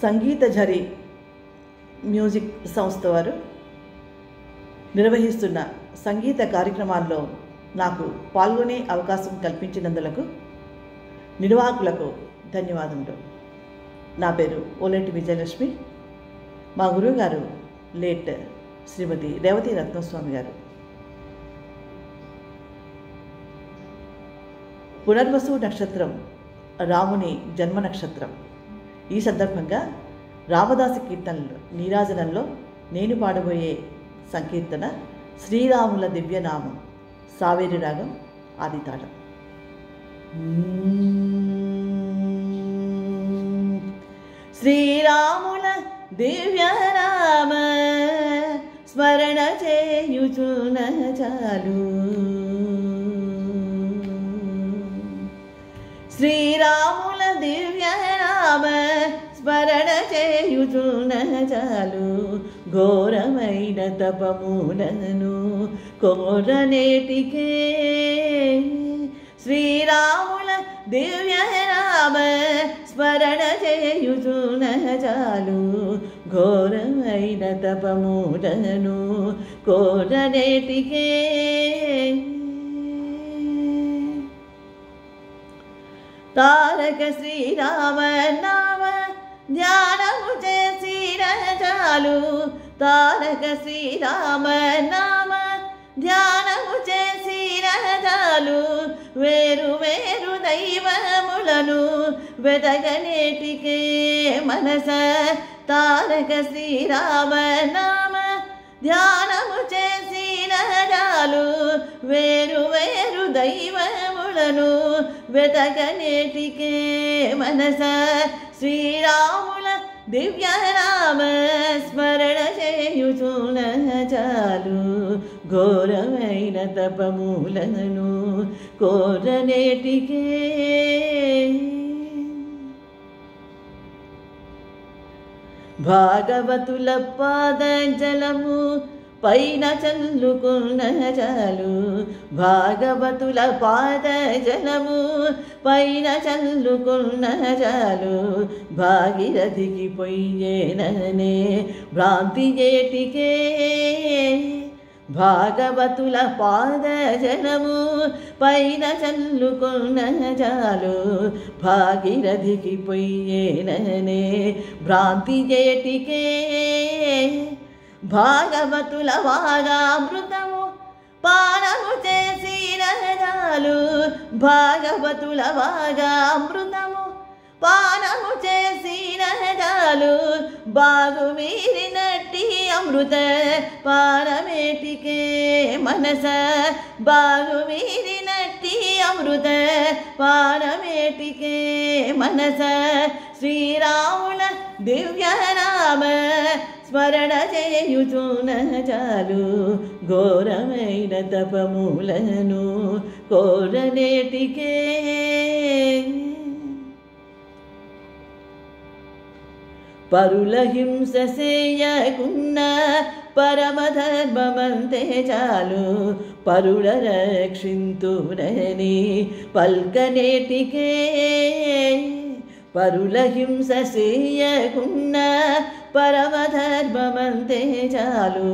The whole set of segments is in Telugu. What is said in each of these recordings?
సంగీత ఝరి మ్యూజిక్ సంస్థ వారు నిర్వహిస్తున్న సంగీత కార్యక్రమాల్లో నాకు పాల్గొనే అవకాశం కల్పించినందులకు నిర్వాహకులకు ధన్యవాదములు. నా పేరు ఓలేటి విజయలక్ష్మి. మా గురువుగారు లేట్ శ్రీమతి రేవతి రత్నస్వామి గారు. పునర్వసు నక్షత్రం రాముని జన్మ నక్షత్రం. ఈ సందర్భంగా రామదాసి కీర్తనలు నీరాజనంలో నేను పాడబోయే సంకీర్తన శ్రీరాముల దివ్యనామం, సావేరి రాగం, ఆదితాళం. శ్రీరాముల దివ్యనామ స్మరణ చేయుచున చాలు, శ్రీరాముల దివ్యనామ స్మరణ చేయుచున చాలు, ఘోరమైన తపములను కోరనేటికే. శ్రీరాముల దివ్యనామ స్మరణ చేయుచున చాలు, ఘోరమైన తపములను కోరనేటికే. తారక శ్రీరామ నామ ధ్యానము చేసిన చాలు, తారక శ్రీరామ నామ ధ్యానము చేసిన చాలు, వేరు వేరు దైవములను వెదగనేటికే మనస. తారక శ్రీరామ నామ ధ్యానము చేసిన చాలు, వేరు వేరు దైవములను వెదగనేటికే మనస. శ్రీరాముల దివ్యనామ స్మరణ చేయుచున చాలు, ఘోరమైన తపములను కోరనేటికే. భాగవతుల పాదజలము పైన చల్లుకున్న చాలు, భాగవతుల పాదజలము పైన చల్లుకున్న చాలు, భాగీరథికి పొయ్యేననే భ్రాంతి ఏటికే. భాగవతుల పాదజలము పైన చల్లుకున్న చాలు, భాగీరథికి పొయ్యేననే భ్రాంతి ఏటికే. భాగవతుల వాగామృతము పానము చేసిన చాలు, భాగవతుల వాగామృతము పానము చేసిన చాలు, బాగు మీరినట్టి అమృత పానమేటికే మనస. బాగు మీరినట్టి అమృత పానమేటికే మనస. శ్రీరాముల దివ్యనామ స్మరణ చేయుచున చాలు, ఘోరమైన తపములను కోరనేటికే. పరుల హింస చేయకున్న పరమధర్మమంతే చాలు, పరుల రక్షింతునని పల్కనేటికే. పరుల హింస చేయకున్న పరమధర్మమంతే చాలు,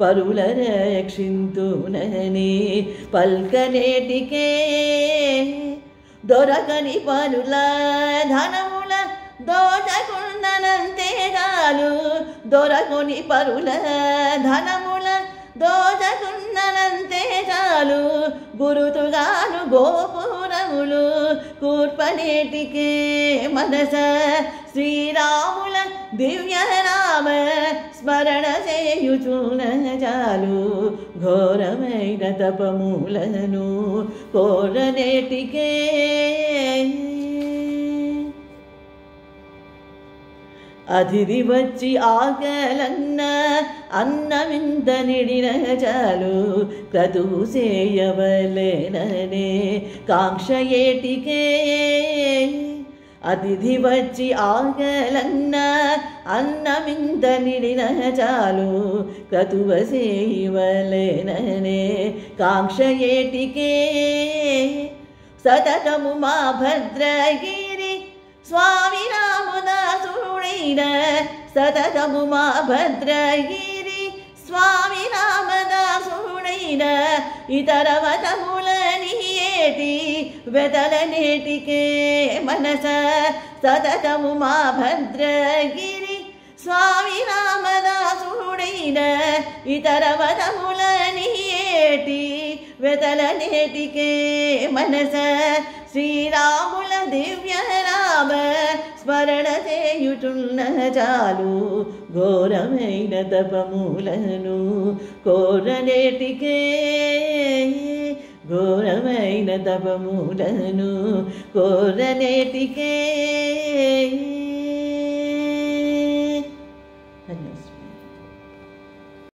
పరుల రక్షింతునని పల్కనేటికే. దొరకని పరుల ధనముల దోచకున్ననంతే చాలు, దొరకొని పరుల ధనముల దోచకున్ననంతే చాలు, గురుతుగాను గోపురములు కూర్పనేటికే మనస. శ్రీరాముల దివ్యనామ స్మరణ చేయుచున చాలు, ఘోరమైన తపములను కోరనేటికే. అతిథి వచ్చి ఆకలన్న అన్నమింత నిడిన చాలు, క్రతువు చేయవలెననే కాంక్ష ఏటికే. అతిథి వచ్చి ఆకలన్న అన్నమింత నిడిన చాలు, క్రతువ చేయవలెననే కాంక్ష ఏటికే. సతతము మా భద్రగిరి స్వామి రాముదాసుడే శూడైన సతతము మా భద్రగిరి స్వామి రామదాసుడైన ఇతర మతములని ఏటి వెతల నేటికే మనస సతతము మా భద్రగిరి స్వామి రామదాసుడైన ఇతర మతములని ఏటి వెతల నేటికే మనస శ్రీరాముల దివ్య రామ స్మరణ చేయుచున్న చాలు ఘోరమైన తపములను కోరనేటికే ఘోరమైన తపములను కోరనేటికే